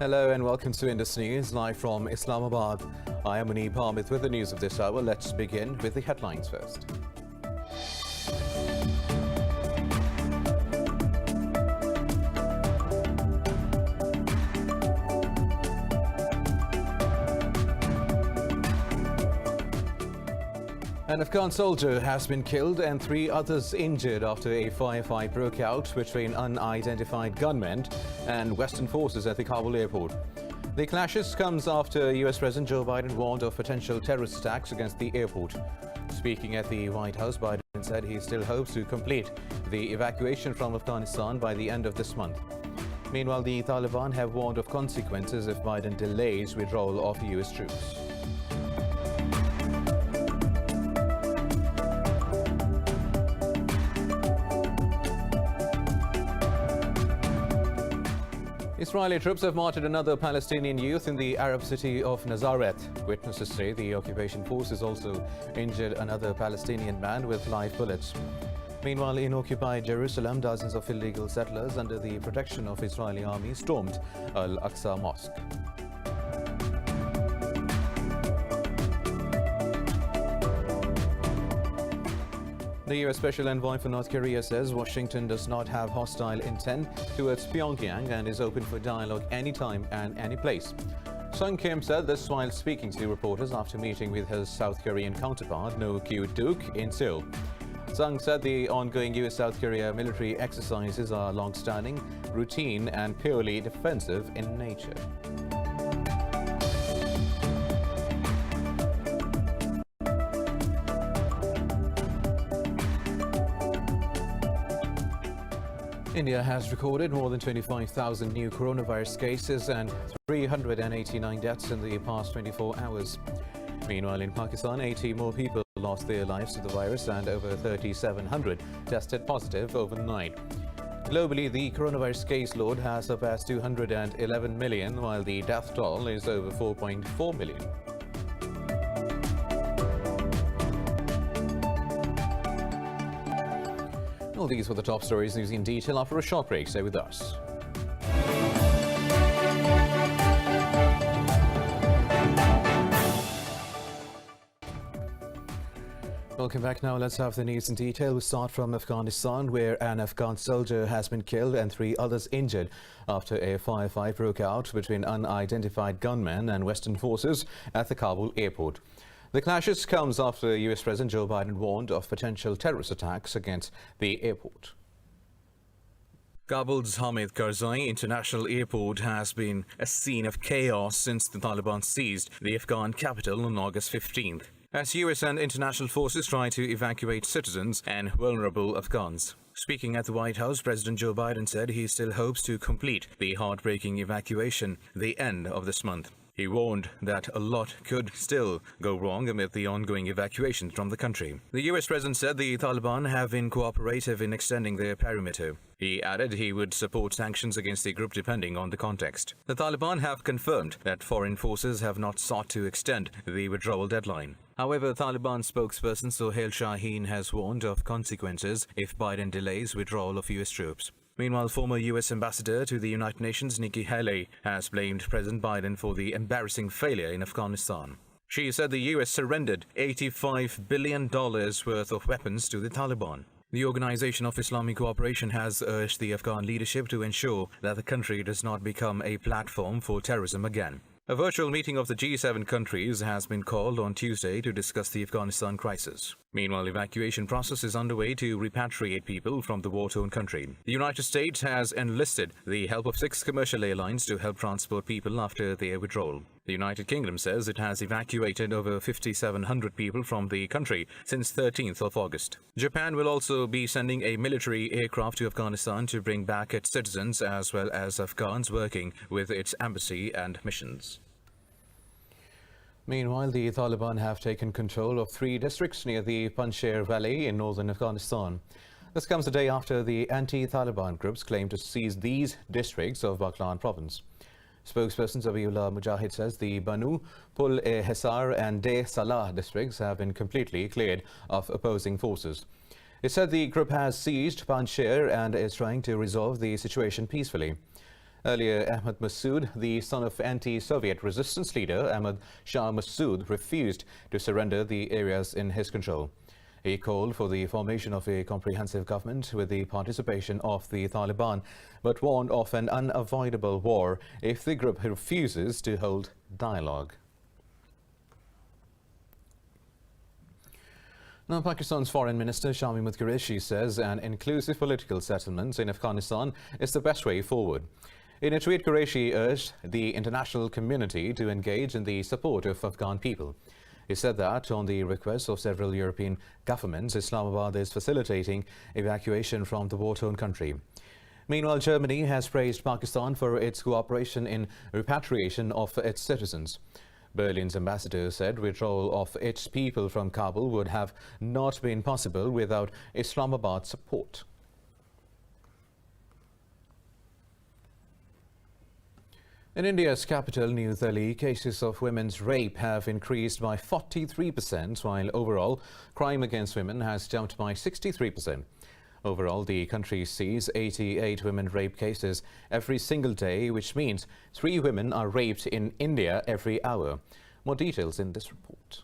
Hello and welcome to Indus News, live from Islamabad. I am Munib Hamid with the news of this hour. Let's begin with the headlines first. An Afghan soldier has been killed and 3 others injured after a firefight broke out between unidentified gunmen and Western forces at the Kabul airport. The clashes comes after US President Joe Biden warned of potential terrorist attacks against the airport. Speaking at the White House, Biden said he still hopes to complete the evacuation from Afghanistan by the end of this month. Meanwhile, the Taliban have warned of consequences if Biden delays withdrawal of US troops. Israeli troops have martyred another Palestinian youth in the Arab city of Nazareth. Witnesses say the occupation forces also injured another Palestinian man with live bullets. Meanwhile, in occupied Jerusalem, dozens of illegal settlers under the protection of Israeli army stormed Al-Aqsa Mosque. The US Special Envoy for North Korea says Washington does not have hostile intent towards Pyongyang and is open for dialogue anytime and any place. Sung Kim said this while speaking to reporters after meeting with his South Korean counterpart, No Kyu-duk, in Seoul. Sung said the ongoing US-South Korea military exercises are long-standing, routine and purely defensive in nature. India has recorded more than 25,000 new coronavirus cases and 389 deaths in the past 24 hours. Meanwhile, in Pakistan, 80 more people lost their lives to the virus and over 3,700 tested positive overnight. Globally, the coronavirus caseload has surpassed 211 million, while the death toll is over 4.4 million. Well, these were the top stories, news in detail after a short break. Stay with us. Welcome back. Now let's have the news in detail. We start from Afghanistan, where an Afghan soldier has been killed and 3 others injured after a firefight broke out between unidentified gunmen and Western forces at the Kabul airport. The clashes comes after US President Joe Biden warned of potential terrorist attacks against the airport. Kabul's Hamid Karzai International Airport has been a scene of chaos since the Taliban seized the Afghan capital on August 15th, as US and international forces try to evacuate citizens and vulnerable Afghans. Speaking at the White House, President Joe Biden said he still hopes to complete the heartbreaking evacuation the end of this month. He warned that a lot could still go wrong amid the ongoing evacuation from the country. The US president said the Taliban have been cooperative in extending their perimeter. He added he would support sanctions against the group depending on the context. The Taliban have confirmed that foreign forces have not sought to extend the withdrawal deadline. However, Taliban spokesperson Sohail Shaheen has warned of consequences if Biden delays withdrawal of US troops. Meanwhile, former US Ambassador to the United Nations Nikki Haley has blamed President Biden for the embarrassing failure in Afghanistan. She said the US surrendered $85 billion worth of weapons to the Taliban. The Organization of Islamic Cooperation has urged the Afghan leadership to ensure that the country does not become a platform for terrorism again. A virtual meeting of the G7 countries has been called on Tuesday to discuss the Afghanistan crisis. Meanwhile, evacuation process is underway to repatriate people from the war-torn country. The United States has enlisted the help of 6 commercial airlines to help transport people after their withdrawal. The United Kingdom says it has evacuated over 5,700 people from the country since 13th of August. Japan will also be sending a military aircraft to Afghanistan to bring back its citizens as well as Afghans working with its embassy and missions. Meanwhile, the Taliban have taken control of 3 districts near the Panjshir Valley in northern Afghanistan. This comes a day after the anti-Taliban groups claim to seize these districts of Baghlan province. Spokesperson Zabiullah Mujahid says the Banu, Pul-e-Hisar and De Salah districts have been completely cleared of opposing forces. It said the group has seized Panjshir and is trying to resolve the situation peacefully. Earlier, Ahmad Massoud, the son of anti-Soviet resistance leader Ahmad Shah Massoud, refused to surrender the areas in his control. He called for the formation of a comprehensive government with the participation of the Taliban, but warned of an unavoidable war if the group refuses to hold dialogue. Now, Pakistan's Foreign Minister Shahid Qureshi says an inclusive political settlement in Afghanistan is the best way forward. In a tweet, Qureshi urged the international community to engage in the support of Afghan people. He said that, on the request of several European governments, Islamabad is facilitating evacuation from the war-torn country. Meanwhile, Germany has praised Pakistan for its cooperation in repatriation of its citizens. Berlin's ambassador said withdrawal of its people from Kabul would have not been possible without Islamabad's support. In India's capital, New Delhi, cases of women's rape have increased by 43%, while overall crime against women has jumped by 63%. Overall, the country sees 88 women rape cases every single day, which means 3 women are raped in India every hour. More details in this report.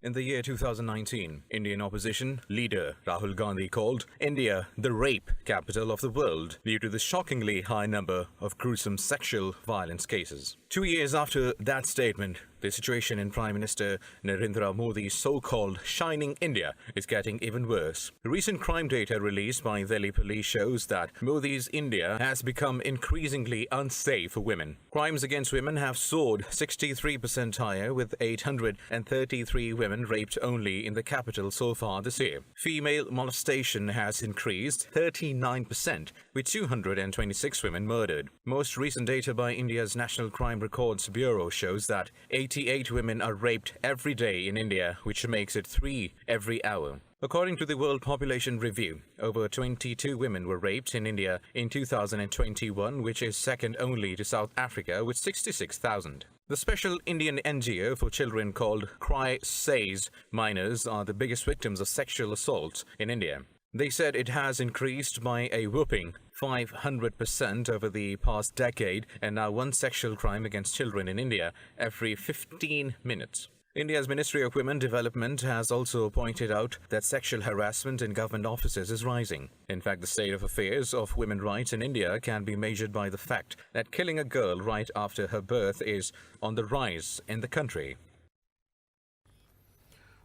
In the year 2019, Indian opposition leader Rahul Gandhi called India the rape capital of the world due to the shockingly high number of gruesome sexual violence cases. 2 years after that statement, the situation in Prime Minister Narendra Modi's so-called Shining India is getting even worse. Recent crime data released by Delhi police shows that Modi's India has become increasingly unsafe for women. Crimes against women have soared 63% higher, with 833 women raped only in the capital so far this year. Female molestation has increased 39%, with 226 women murdered. Most recent data by India's National Crime Records Bureau shows that 88 women are raped every day in India, which makes it 3 every hour. According to the World Population Review, over 22 women were raped in India in 2021, which is second only to South Africa with 66,000. The special Indian NGO for children called CRY says minors are the biggest victims of sexual assaults in India. They said it has increased by a whopping 500% over the past decade, and now one sexual crime against children in India every 15 minutes. India's Ministry of Women Development has also pointed out that sexual harassment in government offices is rising. In fact, the state of affairs of women's rights in India can be measured by the fact that killing a girl right after her birth is on the rise in the country.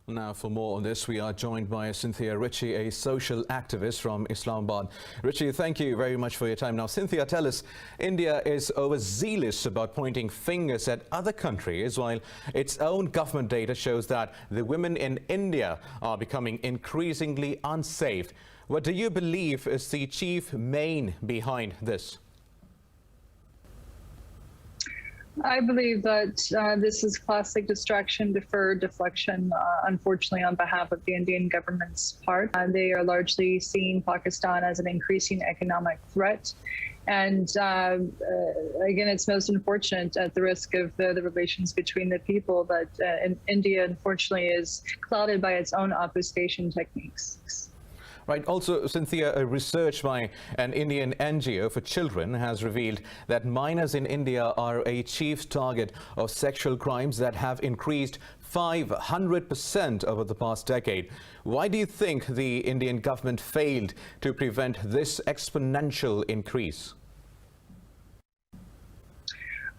Now, for more on this, we are joined by Cynthia Ritchie, a social activist from Islamabad. Ritchie, thank you very much for your time. Now, Cynthia, tell us, India is overzealous about pointing fingers at other countries, while its own government data shows that the women in India are becoming increasingly unsafe. What do you believe is the chief main behind this? I believe that this is classic distraction, deferred, deflection, unfortunately, on behalf of the Indian government's part. They are largely seeing Pakistan as an increasing economic threat. And again, it's most unfortunate at the risk of the relations between the people that India, unfortunately, is clouded by its own obfuscation techniques. Right. Also, Cynthia, a research by an Indian NGO for children has revealed that minors in India are a chief target of sexual crimes that have increased 500% over the past decade. Why do you think the Indian government failed to prevent this exponential increase?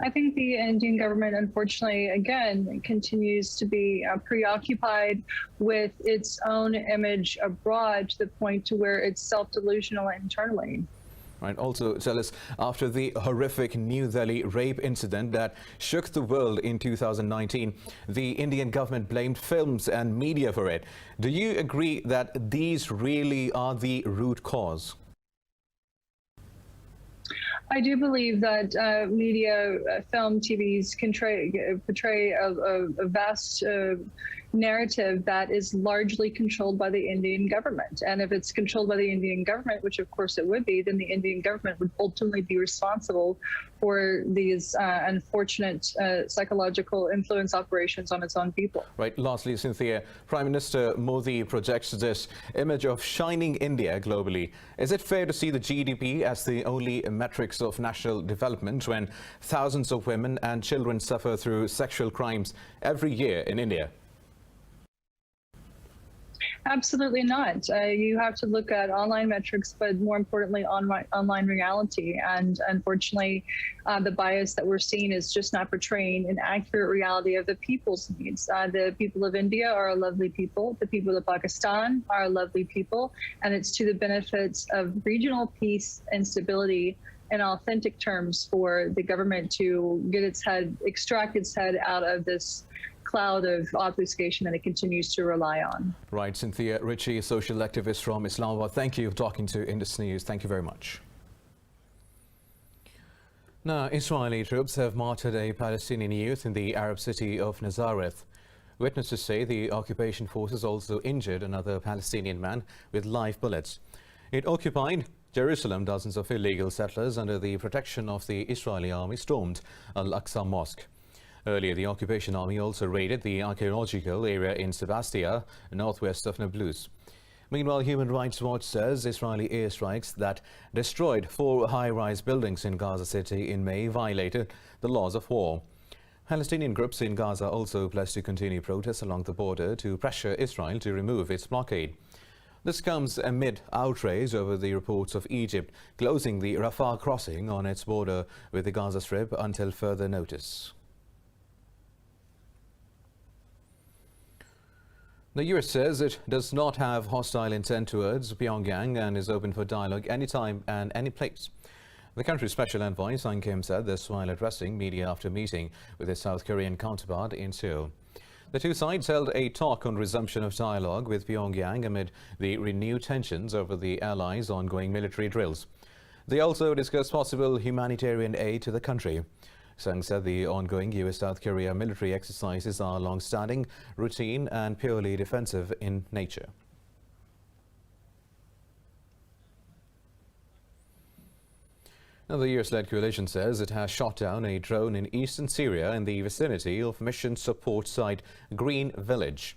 I think the Indian government, unfortunately, again, continues to be preoccupied with its own image abroad, to the point to where it's self-delusional internally. Right. Also, tell us, after the horrific New Delhi rape incident that shook the world in 2019, the Indian government blamed films and media for it. Do you agree that these really are the root cause? I do believe that media, film, TVs can portray a vast narrative that is largely controlled by the Indian government. And if it's controlled by the Indian government, which of course it would be, then the Indian government would ultimately be responsible for these unfortunate psychological influence operations on its own people. Right. Lastly, Cynthia, Prime Minister Modi projects this image of shining India globally. Is it fair to see the GDP as the only metrics basics of national development when thousands of women and children suffer through sexual crimes every year in India? Absolutely not. You have to look at online metrics, but more importantly, online reality. And unfortunately, the bias that we're seeing is just not portraying an accurate reality of the people's needs. The people of India are a lovely people. The people of Pakistan are a lovely people. And it's to the benefits of regional peace and stability in authentic terms for the government to get extract its head out of this cloud of obfuscation that it continues to rely on. Right, Cynthia Ritchie, social activist from Islamabad. Thank you for talking to Indus News. Thank you very much. Now, Israeli troops have martyred a Palestinian youth in the Arab city of Nazareth. Witnesses say the occupation forces also injured another Palestinian man with live bullets. It occupied Jerusalem. Dozens of illegal settlers under the protection of the Israeli army stormed Al-Aqsa Mosque. Earlier, the occupation army also raided the archaeological area in Sebastia, northwest of Nablus. Meanwhile, Human Rights Watch says Israeli airstrikes that destroyed 4 high-rise buildings in Gaza City in May violated the laws of war. Palestinian groups in Gaza also pledged to continue protests along the border to pressure Israel to remove its blockade. This comes amid outrage over the reports of Egypt closing the Rafah crossing on its border with the Gaza Strip until further notice. The US says it does not have hostile intent towards Pyongyang and is open for dialogue anytime and any place. The country's special envoy, Sung Kim, said this while addressing media after meeting with his South Korean counterpart in Seoul. The two sides held a talk on resumption of dialogue with Pyongyang amid the renewed tensions over the allies' ongoing military drills. They also discussed possible humanitarian aid to the country. Sung said the ongoing US-South Korea military exercises are long-standing, routine and purely defensive in nature. Now, the US-led coalition says it has shot down a drone in eastern Syria in the vicinity of mission support site Green Village.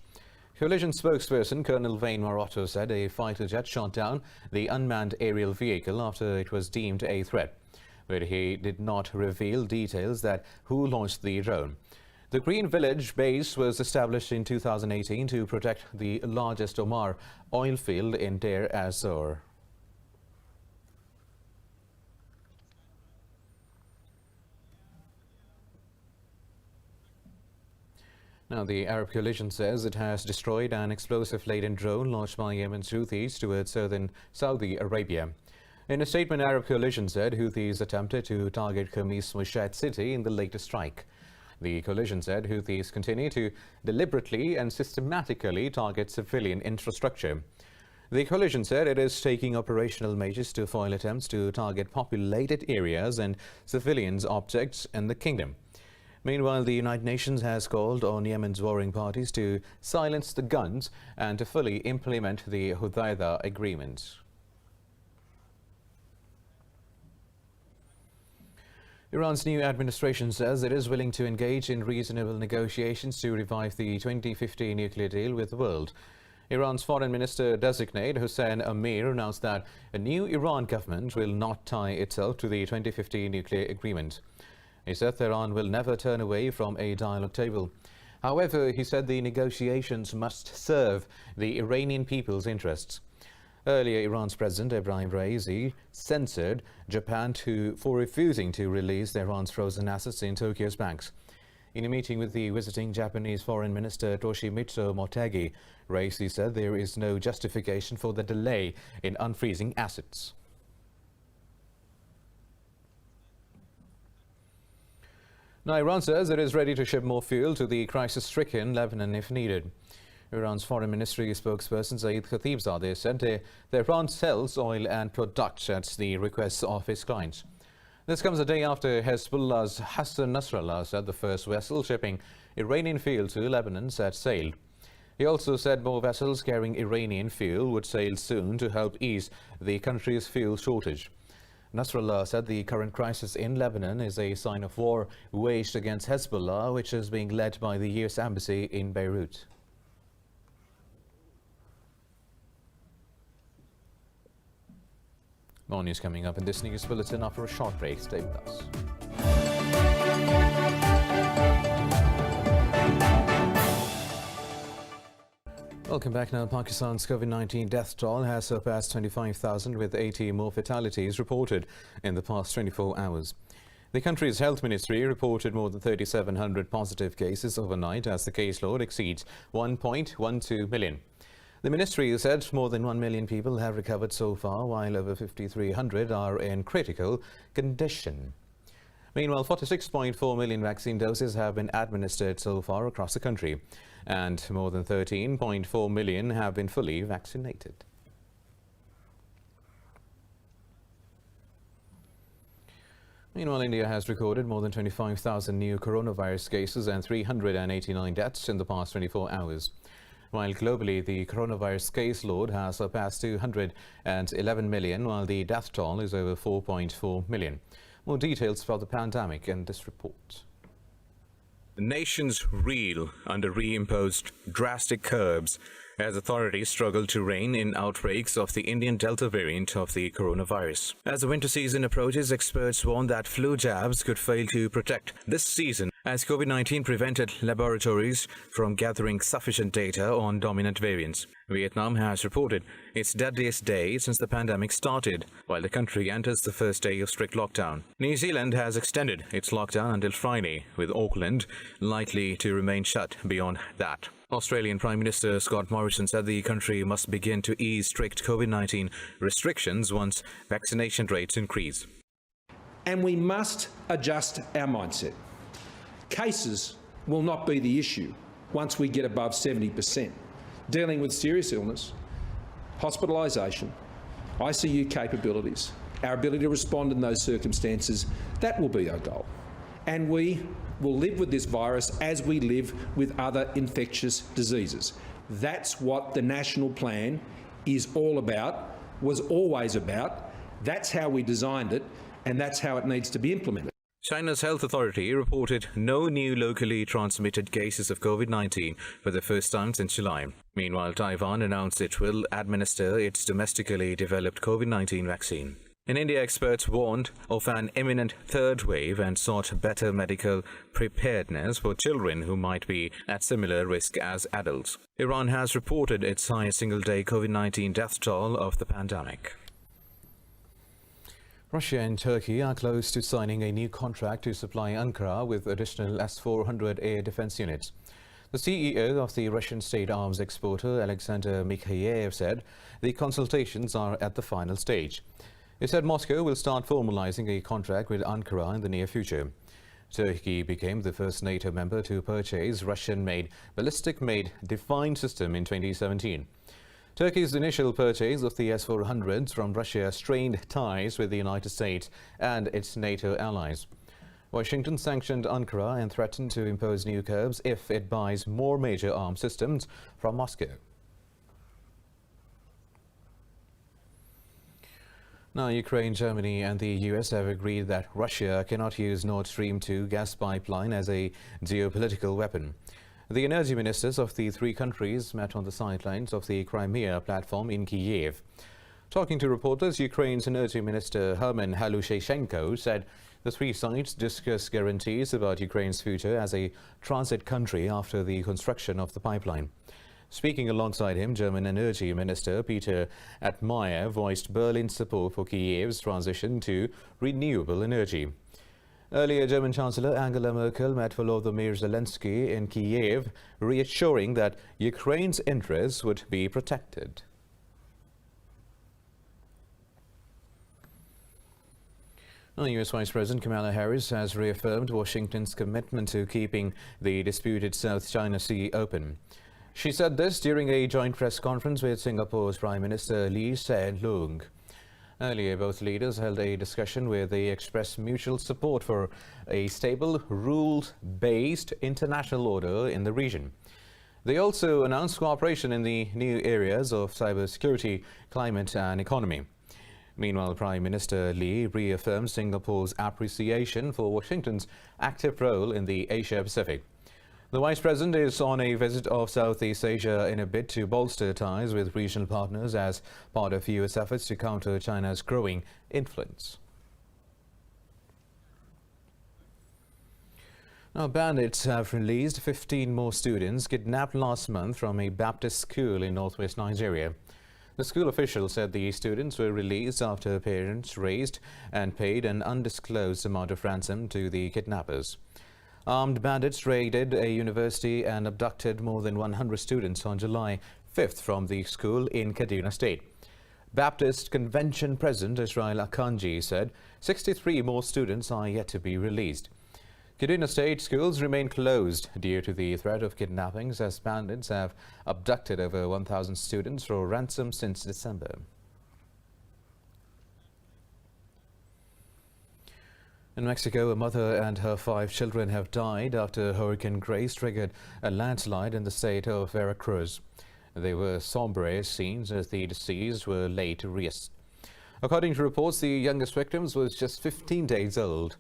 Coalition spokesperson Colonel Wayne Marotta said a fighter jet shot down the unmanned aerial vehicle after it was deemed a threat, but he did not reveal details that who launched the drone. The Green Village base was established in 2018 to protect the largest Omar oil field in Deir ez-Zor. Now, the Arab coalition says it has destroyed an explosive-laden drone launched by Yemen's Houthis towards southern Saudi Arabia. In a statement, Arab coalition said Houthis attempted to target Khamis Mushat city in the latest strike. The coalition said Houthis continue to deliberately and systematically target civilian infrastructure. The coalition said it is taking operational measures to foil attempts to target populated areas and civilians' objects in the kingdom. Meanwhile, the United Nations has called on Yemen's warring parties to silence the guns and to fully implement the HOUTHI agreement. Iran's new administration says it is willing to engage in reasonable negotiations to revive the 2015 nuclear deal with the world. Iran's foreign minister-designate Hossein Amir announced that a new Iran government will not tie itself to the 2015 nuclear agreement. He said Tehran will never turn away from a dialogue table. However, he said the negotiations must serve the Iranian people's interests. Earlier, Iran's President Ebrahim Raisi censored Japan for refusing to release Tehran's frozen assets in Tokyo's banks. In a meeting with the visiting Japanese Foreign Minister Toshimitsu Motegi, Raisi said there is no justification for the delay in unfreezing assets. Now, Iran says it is ready to ship more fuel to the crisis-stricken Lebanon if needed. Iran's foreign ministry spokesperson Saeed Khatibzadeh said Tehran sells oil and products at the request of its clients. This comes a day after Hezbollah's Hassan Nasrallah said the first vessel shipping Iranian fuel to Lebanon set sail. He also said more vessels carrying Iranian fuel would sail soon to help ease the country's fuel shortage. Nasrallah said the current crisis in Lebanon is a sign of war waged against Hezbollah, which is being led by the US Embassy in Beirut. More news coming up in this news bulletin after a short break. Stay with us. Welcome back now. Pakistan's COVID-19 death toll has surpassed 25,000 with 80 more fatalities reported in the past 24 hours. The country's health ministry reported more than 3,700 positive cases overnight as the caseload exceeds 1.12 million. The ministry said more than 1 million people have recovered so far, while over 5,300 are in critical condition. Meanwhile, 46.4 million vaccine doses have been administered so far across the country, and more than 13.4 million have been fully vaccinated. Meanwhile, India has recorded more than 25,000 new coronavirus cases and 389 deaths in the past 24 hours. While globally, the coronavirus caseload has surpassed 211 million, while the death toll is over 4.4 million. More details about the pandemic in this report. The nations reel under reimposed drastic curbs as authorities struggle to rein in outbreaks of the Indian Delta variant of the coronavirus. As the winter season approaches, experts warn that flu jabs could fail to protect this season as COVID-19 prevented laboratories from gathering sufficient data on dominant variants. Vietnam has reported its deadliest day since the pandemic started, while the country enters the first day of strict lockdown. New Zealand has extended its lockdown until Friday, with Auckland likely to remain shut beyond that. Australian Prime Minister Scott Morrison said the country must begin to ease strict COVID-19 restrictions once vaccination rates increase. And we must adjust our mindset. Cases will not be the issue once we get above 70%. Dealing with serious illness, hospitalisation, ICU capabilities, our ability to respond in those circumstances, that will be our goal. And we will live with this virus as we live with other infectious diseases. That's what the national plan is all about, was always about. That's how we designed it, and that's how it needs to be implemented. China's health authority reported no new locally transmitted cases of COVID-19 for the first time since July. Meanwhile, Taiwan announced it will administer its domestically developed COVID-19 vaccine. In India, experts warned of an imminent third wave and sought better medical preparedness for children who might be at similar risk as adults. Iran has reported its highest single-day COVID-19 death toll of the pandemic. Russia and Turkey are close to signing a new contract to supply Ankara with additional S-400 air defense units. The CEO of the Russian state arms exporter, Alexander Mikhayev, said the consultations are at the final stage. He said Moscow will start formalizing a contract with Ankara in the near future. Turkey became the first NATO member to purchase Russian-made ballistic-made defined system in 2017. Turkey's initial purchase of the S-400s from Russia strained ties with the United States and its NATO allies. Washington sanctioned Ankara and threatened to impose new curbs if it buys more major arms systems from Moscow. Now, Ukraine, Germany and the US have agreed that Russia cannot use Nord Stream 2 gas pipeline as a geopolitical weapon. The energy ministers of the three countries met on the sidelines of the Crimea platform in Kiev. Talking to reporters, Ukraine's energy minister Herman Halushchenko said the three sides discussed guarantees about Ukraine's future as a transit country after the construction of the pipeline. Speaking alongside him, German Energy Minister Peter Altmaier voiced Berlin's support for Kiev's transition to renewable energy. Earlier, German Chancellor Angela Merkel met Volodymyr Zelensky in Kiev, reassuring that Ukraine's interests would be protected. Now, US Vice President Kamala Harris has reaffirmed Washington's commitment to keeping the disputed South China Sea open. She said this during a joint press conference with Singapore's Prime Minister Lee Hsien Loong. Earlier, both leaders held a discussion where they expressed mutual support for a stable, rules-based international order in the region. They also announced cooperation in the new areas of cybersecurity, climate and economy. Meanwhile, Prime Minister Lee reaffirmed Singapore's appreciation for Washington's active role in the Asia-Pacific. The Vice President is on a visit of Southeast Asia in a bid to bolster ties with regional partners as part of US efforts to counter China's growing influence. Now, bandits have released 15 more students kidnapped last month from a Baptist school in northwest Nigeria. The school officials said the students were released after parents raised and paid an undisclosed amount of ransom to the kidnappers. Armed bandits raided a university and abducted more than 100 students on July 5th from the school in Kaduna State. Baptist Convention President Israel Akanji said 63 more students are yet to be released. Kaduna State schools remain closed due to the threat of kidnappings as bandits have abducted over 1,000 students for ransom since December. In Mexico, a mother and her 5 children have died after Hurricane Grace triggered a landslide in the state of Veracruz. They were sombre scenes as the deceased were laid to rest. According to reports, the youngest victim was just 15 days old.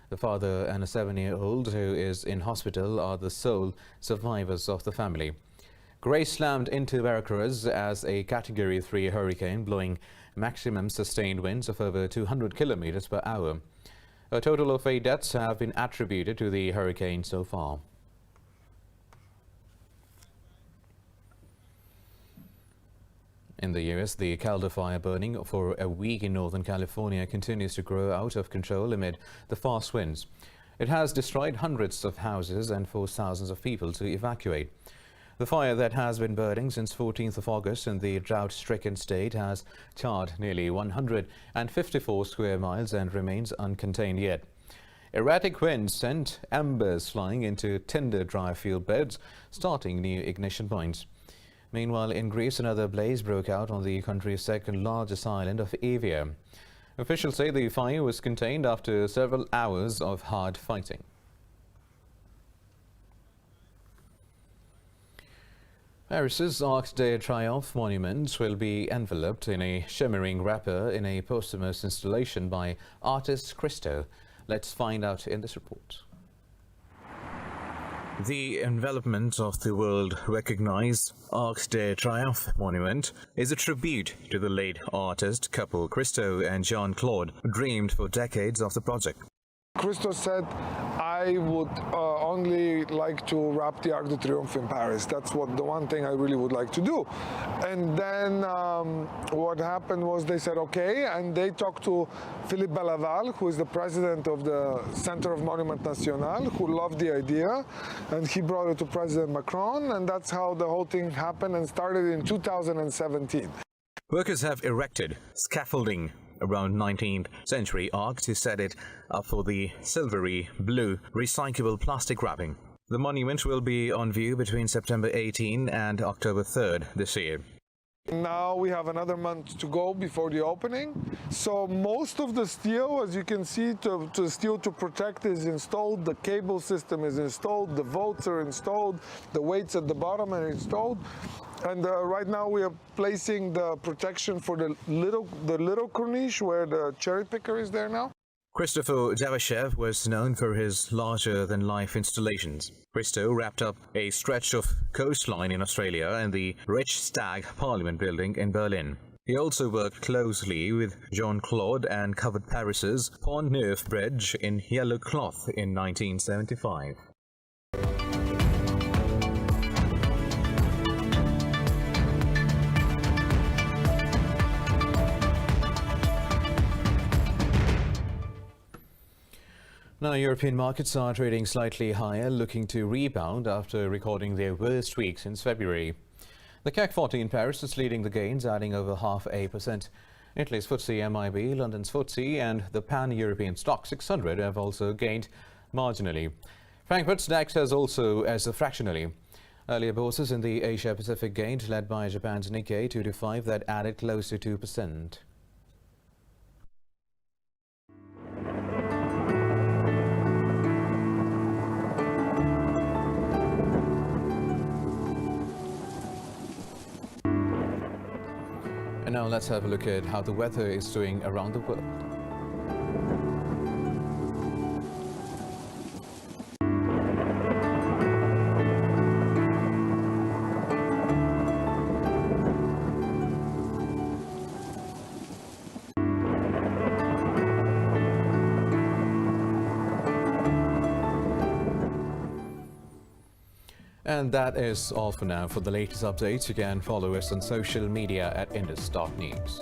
The father and a 7-year-old who is in hospital are the sole survivors of the family. Grace slammed into Veracruz as a Category 3 hurricane, blowing maximum sustained winds of over 200 kilometers per hour. A total of 8 deaths have been attributed to the hurricane so far. In the U.S., the Calder fire burning for a week in Northern California continues to grow out of control amid the fast winds. It has destroyed hundreds of houses and forced thousands of people to evacuate. The fire that has been burning since 14th of August in the drought-stricken state has charred nearly 154 square miles and remains uncontained yet. Erratic winds sent embers flying into tinder dry fuel beds, starting new ignition points. Meanwhile, in Greece, another blaze broke out on the country's second-largest island of Evia. Officials say the fire was contained after several hours of hard fighting. Paris's Arc de Triomphe monument will be enveloped in a shimmering wrapper in a posthumous installation by artist Christo. Let's find out in this report. The envelopment of the world-recognized Arc de Triomphe monument is a tribute to the late artist couple Christo and Jean-Claude, who dreamed for decades of the project. Christo said, I would only like to wrap the Arc de Triomphe in Paris. That's the one thing I really would like to do. And then what happened was they said, okay, and they talked to Philippe Belaval, who is the president of the Center of Monument National, who loved the idea, and he brought it to President Macron, and that's how the whole thing happened and started in 2017. Workers have erected scaffolding around 19th century arc to set it up for the silvery blue recyclable plastic wrapping. The monument will be on view between September 18 and October 3rd this year. Now we have another month to go before the opening. So most of the steel, as you can see, to steel to protect is installed. The cable system is installed. The votes are installed. The weights at the bottom are installed. And right now we are placing the protection for the little corniche where the cherry picker is there now. Christopher Javashev was known for his larger-than-life installations. Christo wrapped up a stretch of coastline in Australia and the Rich Stag Parliament building in Berlin. He also worked closely with Jean-Claude and covered Paris's Pont Neuf Bridge in yellow cloth in 1975. Now, European markets are trading slightly higher, looking to rebound after recording their worst week since February. The CAC 40 in Paris is leading the gains, adding over 0.5%. Italy's FTSE MIB, London's FTSE and the Pan-European Stock 600 have also gained marginally. Frankfurt's DAX has also as a fractionally. Earlier bourses in the Asia-Pacific gained, led by Japan's Nikkei 225 that added close to 2%. And now let's have a look at how the weather is doing around the world. And that is all for now. For the latest updates, you can follow us on social media at indus.news.